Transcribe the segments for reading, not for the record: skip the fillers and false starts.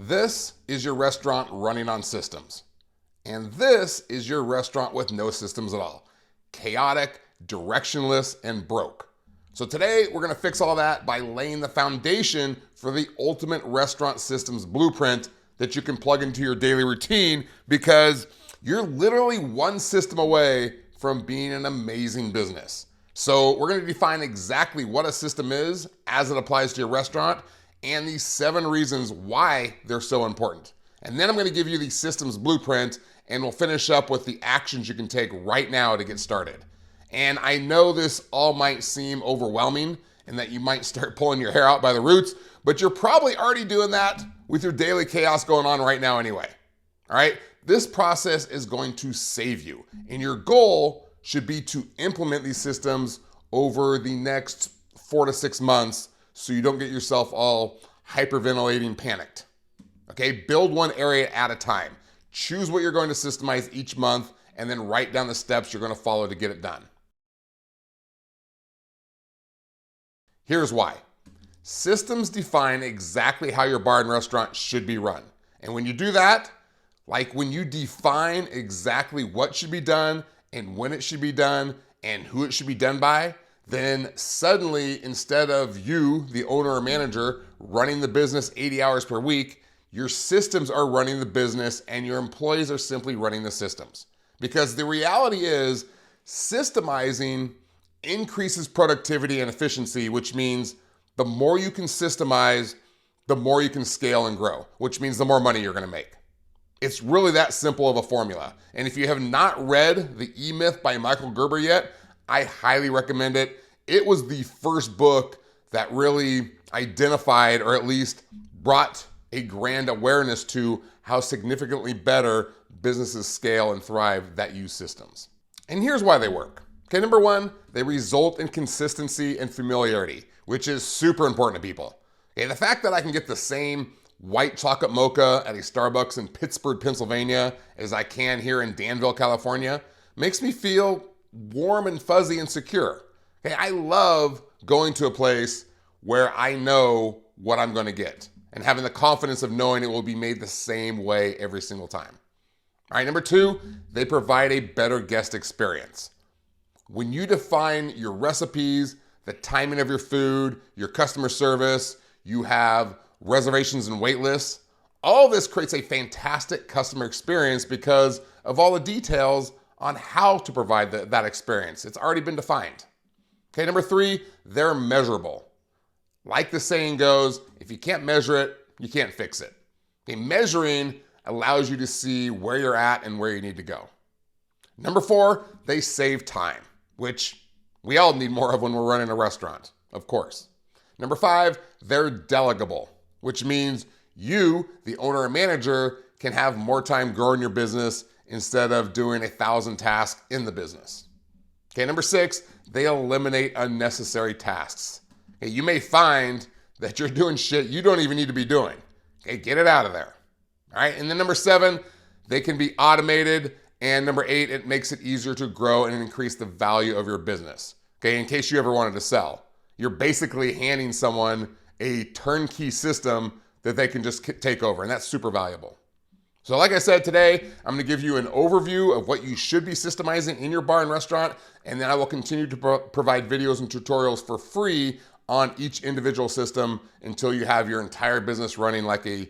This is your restaurant running on systems. And this is your restaurant with no systems at all. Chaotic, directionless, and broke. So today we're gonna fix all that by laying the foundation for the ultimate restaurant systems blueprint that you can plug into your daily routine, because you're literally one system away from being an amazing business. So we're gonna define exactly what a system is as it applies to your restaurant and the 7 reasons why they're so important. And then I'm gonna give you the systems blueprint, and we'll finish up with the actions you can take right now to get started. And I know this all might seem overwhelming and that you might start pulling your hair out by the roots, but you're probably already doing that with your daily chaos going on right now anyway. All right? This process is going to save you, and your goal should be to implement these systems over the next 4 to 6 months so you don't get yourself all hyperventilating, panicked. Okay? Build one area at a time. Choose what you're going to systemize each month, and then write down the steps you're going to follow to get it done. Here's why. Systems define exactly how your bar and restaurant should be run. And when you do that, like when you define exactly what should be done and when it should be done and who it should be done by, then suddenly, instead of you, the owner or manager, running the business 80 hours per week, your systems are running the business and your employees are simply running the systems. Because the reality is, systemizing increases productivity and efficiency, which means the more you can systemize, the more you can scale and grow, which means the more money you're gonna make. It's really that simple of a formula. And if you have not read The E-Myth by Michael Gerber yet, I highly recommend it. It was the first book that really identified, or at least brought a grand awareness to how significantly better businesses scale and thrive that use systems. And here's why they work. Okay, number 1, they result in consistency and familiarity, which is super important to people. Okay, the fact that I can get the same white chocolate mocha at a Starbucks in Pittsburgh, Pennsylvania as I can here in Danville, California, makes me feel warm and fuzzy and secure. Okay, I love going to a place where I know what I'm going to get and having the confidence of knowing it will be made the same way every single time. All right, number 2, they provide a better guest experience. When you define your recipes, the timing of your food, your customer service, you have reservations and wait lists, all this creates a fantastic customer experience because of all the details on how to provide that experience. It's already been defined. Okay, number 3, they're measurable. Like the saying goes, if you can't measure it, you can't fix it. Okay, measuring allows you to see where you're at and where you need to go. Number 4, they save time, which we all need more of when we're running a restaurant, of course. Number 5, they're delegable, which means you, the owner or manager, can have more time growing your business instead of doing 1,000 tasks in the business. Okay, number 6, they eliminate unnecessary tasks. Okay, you may find that you're doing shit you don't even need to be doing. Okay, get it out of there. All right, and then number 7, they can be automated. And number 8, it makes it easier to grow and increase the value of your business. Okay, in case you ever wanted to sell, you're basically handing someone a turnkey system that they can just take over, and that's super valuable. So like I said today, I'm gonna give you an overview of what you should be systemizing in your bar and restaurant, and then I will continue to provide videos and tutorials for free on each individual system until you have your entire business running like a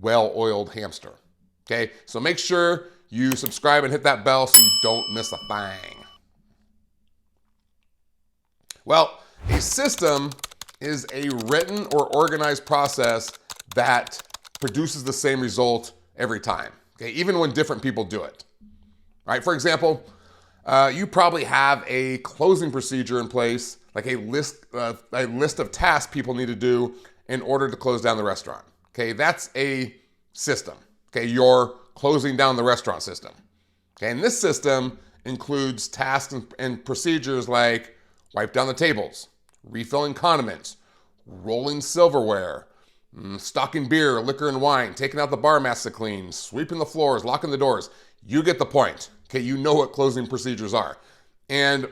well-oiled hamster. Okay, so make sure you subscribe and hit that bell so you don't miss a thing. Well, a system is a written or organized process that produces the same result every time, okay, even when different people do it. All right, for example, you probably have a closing procedure in place, like a list of tasks people need to do in order to close down the restaurant. Okay, that's a system. Okay, you're closing down the restaurant system. Okay, and this system includes tasks and procedures like wipe down the tables, refilling condiments, rolling silverware, stocking beer, liquor, and wine, taking out the bar mats to clean, sweeping the floors, locking the doors. You get the point. Okay, you know what closing procedures are. And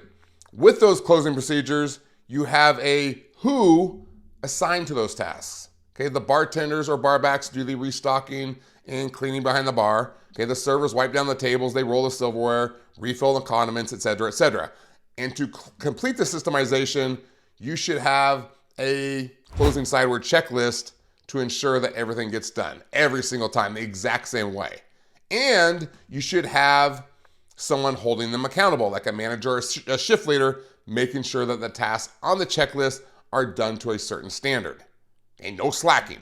with those closing procedures, you have a who assigned to those tasks. Okay, the bartenders or barbacks do the restocking and cleaning behind the bar. Okay, the servers wipe down the tables, they roll the silverware, refill the condiments, etc., etc. And to complete the systemization, you should have a closing sideward checklist to ensure that everything gets done every single time the exact same way. And you should have someone holding them accountable, like a manager or a shift leader, making sure that the tasks on the checklist are done to a certain standard. And no slacking.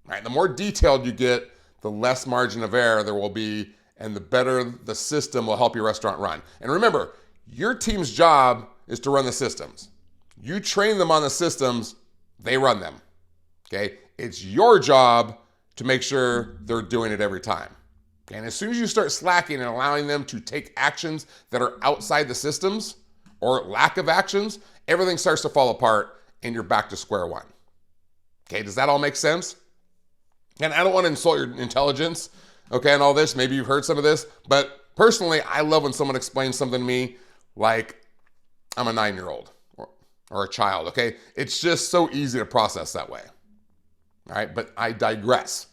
Right? The more detailed you get, the less margin of error there will be, and the better the system will help your restaurant run. And remember, your team's job is to run the systems. You train them on the systems, they run them. Okay? It's your job to make sure they're doing it every time. Okay? And as soon as you start slacking and allowing them to take actions that are outside the systems or lack of actions, everything starts to fall apart and you're back to square one. Okay, does that all make sense? And I don't want to insult your intelligence, okay, and all this. Maybe you've heard some of this, but personally, I love when someone explains something to me like I'm a 9-year-old or a child, okay? It's just so easy to process that way, all right? But I digress.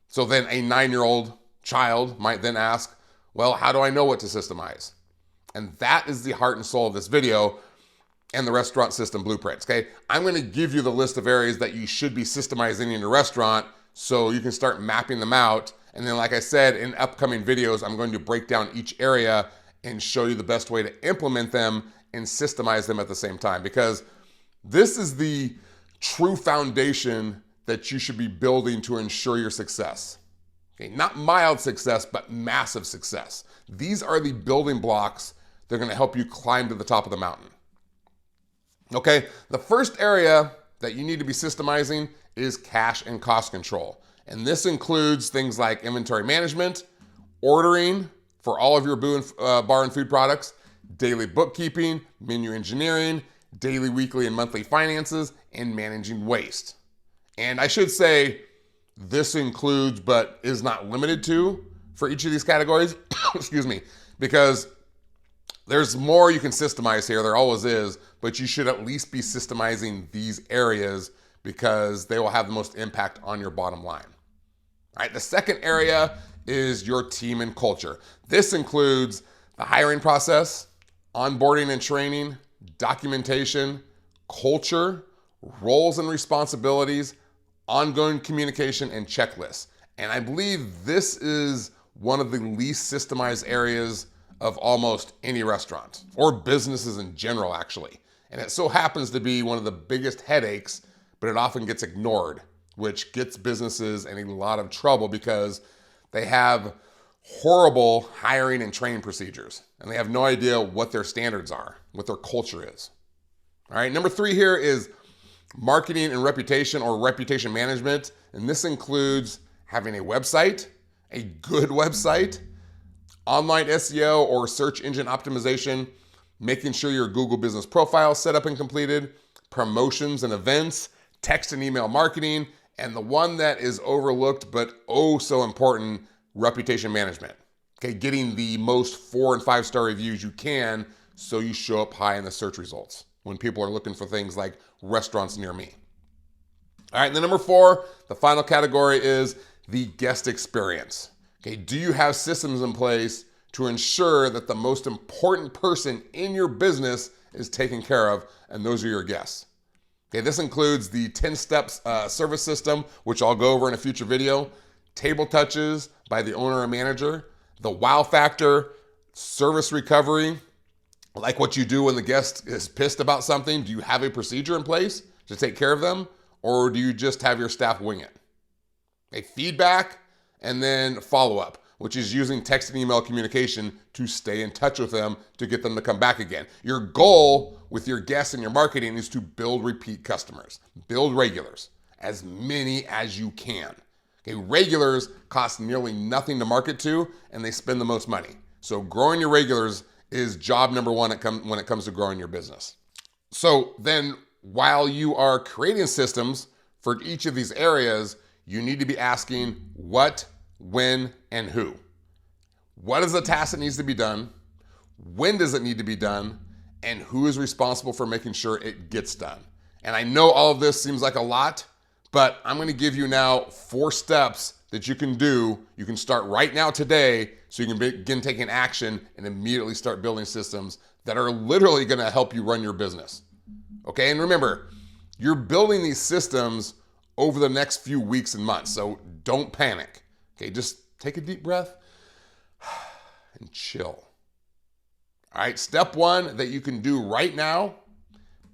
So then a 9-year-old child might then ask, well, how do I know what to systemize? And that is the heart and soul of this video and the restaurant system blueprints, okay? I'm gonna give you the list of areas that you should be systemizing in your restaurant so you can start mapping them out. And then, like I said, in upcoming videos, I'm going to break down each area and show you the best way to implement them and systemize them at the same time, because this is the true foundation that you should be building to ensure your success. Okay, not mild success, but massive success. These are the building blocks that are gonna help you climb to the top of the mountain. Okay, the first area that you need to be systemizing is cash and cost control. And this includes things like inventory management, ordering for all of your bar and food products, daily bookkeeping, menu engineering, daily, weekly, and monthly finances, and managing waste. And I should say this includes, but is not limited to, for each of these categories, excuse me, because there's more you can systemize here, there always is, but you should at least be systemizing these areas because they will have the most impact on your bottom line. All right, the second area is your team and culture. This includes the hiring process, onboarding and training, documentation, culture, roles and responsibilities, ongoing communication, and checklists. And I believe this is one of the least systemized areas of almost any restaurant or businesses in general, actually. And it so happens to be one of the biggest headaches, but it often gets ignored, which gets businesses in a lot of trouble because they have horrible hiring and training procedures, and they have no idea what their standards are, what their culture is. All right, number 3 here is marketing and reputation, or reputation management. And this includes having a website, a good website, online SEO or search engine optimization, making sure your Google business profile is set up and completed, promotions and events, text and email marketing, and the one that is overlooked but oh so important, reputation management. Okay, getting the most 4 and 5-star reviews you can so you show up high in the search results when people are looking for things like restaurants near me. All right, and then number 4, the final category is the guest experience. Okay, do you have systems in place to ensure that the most important person in your business is taken care of, and those are your guests? Okay, this includes the 10 steps service system, which I'll go over in a future video, table touches by the owner or manager, the wow factor, service recovery, like what you do when the guest is pissed about something. Do you have a procedure in place to take care of them, or do you just have your staff wing it? Okay, feedback, and then follow-up, which is using text and email communication to stay in touch with them to get them to come back again. Your goal with your guests and your marketing is to build repeat customers, build regulars, as many as you can. Okay, regulars cost nearly nothing to market to, and they spend the most money. So growing your regulars is job number 1 when it comes to growing your business. So then while you are creating systems for each of these areas, you need to be asking what, when, and who. What is the task that needs to be done? When does it need to be done? And who is responsible for making sure it gets done? And I know all of this seems like a lot, But I'm going to give you now 4 steps that you can do. You can start right now today so you can begin taking action and immediately start building systems that are literally going to help you run your business. Okay, and remember, you're building these systems over the next few weeks and months, so don't panic. Okay, just take a deep breath and chill. All right, step 1 that you can do right now,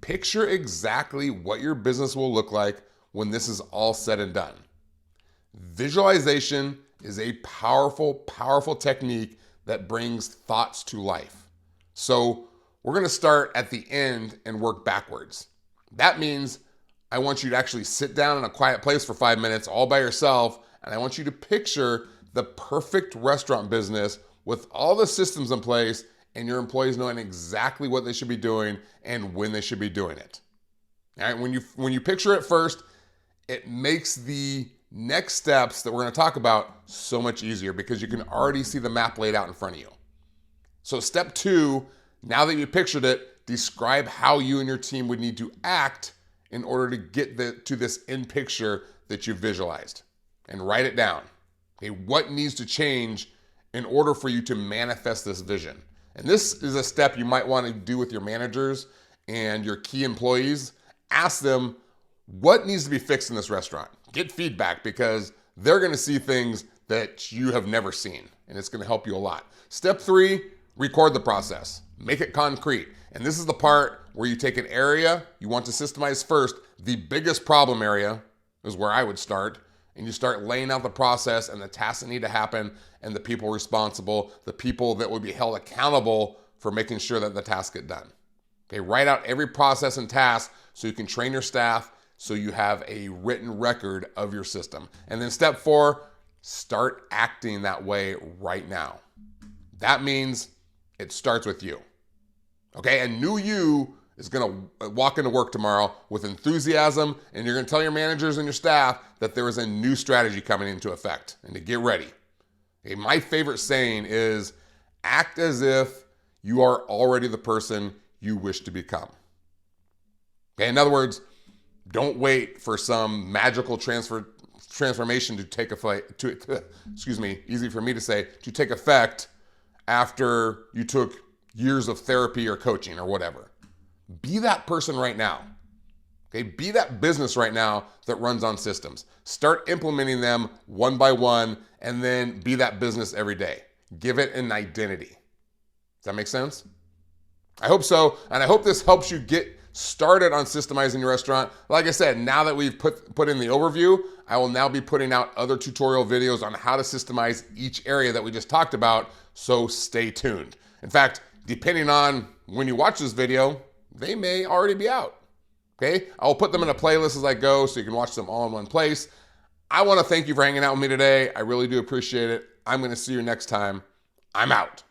picture exactly what your business will look like when this is all said and done. Visualization is a powerful, powerful technique that brings thoughts to life. So we're going to start at the end and work backwards. That means I want you to actually sit down in a quiet place for 5 minutes all by yourself, and I want you to picture the perfect restaurant business with all the systems in place and your employees knowing exactly what they should be doing and when they should be doing it. All right, when you picture it first, it makes the next steps that we're going to talk about so much easier because you can already see the map laid out in front of you. So step 2, now that you pictured it, describe how you and your team would need to act in order to get to this end picture that you've visualized, and write it down. Okay, what needs to change in order for you to manifest this vision? And this is a step you might want to do with your managers and your key employees. Ask them what needs to be fixed in this restaurant. Get feedback because they're going to see things that you have never seen, and it's going to help you a lot. Step 3, record the process. Make it concrete. And this is the part where you take an area you want to systemize first. The biggest problem area is where I would start. And you start laying out the process and the tasks that need to happen and the people responsible, the people that would be held accountable for making sure that the tasks get done. Okay, write out every process and task so you can train your staff so you have a written record of your system. And then step 4, start acting that way right now. That means it starts with you. Okay, a new you is going to walk into work tomorrow with enthusiasm, and you're going to tell your managers and your staff that there is a new strategy coming into effect and to get ready. Okay, my favorite saying is act as if you are already the person you wish to become. Okay, in other words, don't wait for some magical transformation to take effect, easy for me to say, to take effect after you took years of therapy or coaching or whatever. Be that person right now. Okay, be that business right now that runs on systems. Start implementing them one by one, and then be that business every day. Give it an identity. Does that make sense? I hope so, and I hope this helps you get started on systemizing your restaurant. Like I said, now that we've put in the overview, I will now be putting out other tutorial videos on how to systemize each area that we just talked about, so stay tuned. In fact, depending on when you watch this video, they may already be out. Okay, I'll put them in a playlist as I go so you can watch them all in one place. I want to thank you for hanging out with me today. I really do appreciate it. I'm going to see you next time. I'm out.